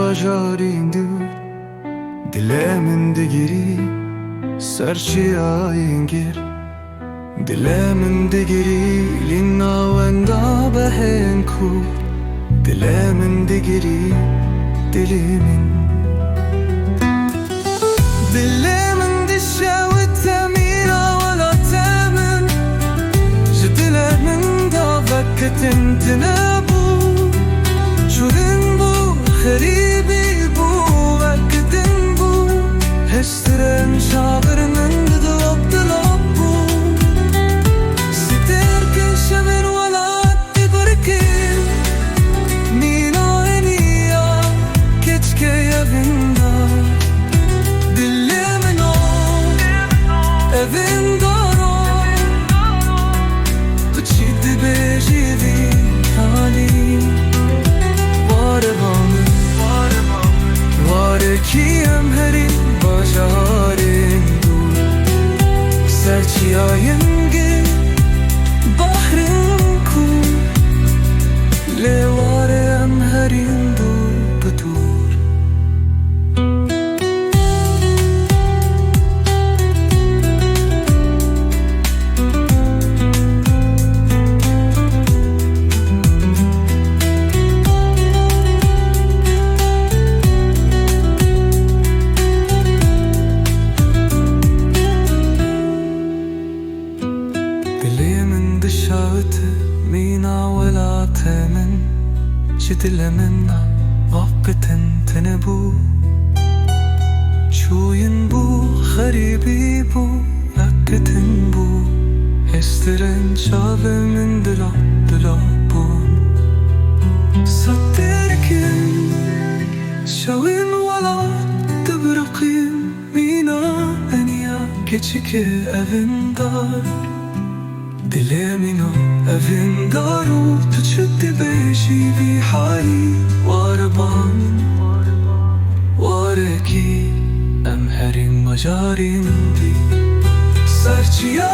bajarin du dilemin digiri serçia ingir dilemin digiri linna wenda behenku dilemin digiri dilimin dilemin dişavit temira wala temin dilemin da vaktin tinabu şurin bu garibi bu vaktin bu hestiren şağırının dıdılap dılap bu sitir keşemin wala tibarkin mina eniya keçke yavinda dilimin o evindar o tuçidi bejivi hali ki em herin bajarin du serçia yenge bahrin ku le ware em herin du betur dilimin dışavti mina wala temin dilemin vaktin tenebu şuyin bu garibi bu vaktin bu hestiren şavemin dila bu satterkin şavin wala tıbraqin mina eniya keçike evindar dilemino evindaru tuçdi bejivi hali waraban wareki em herin bajarin di serçia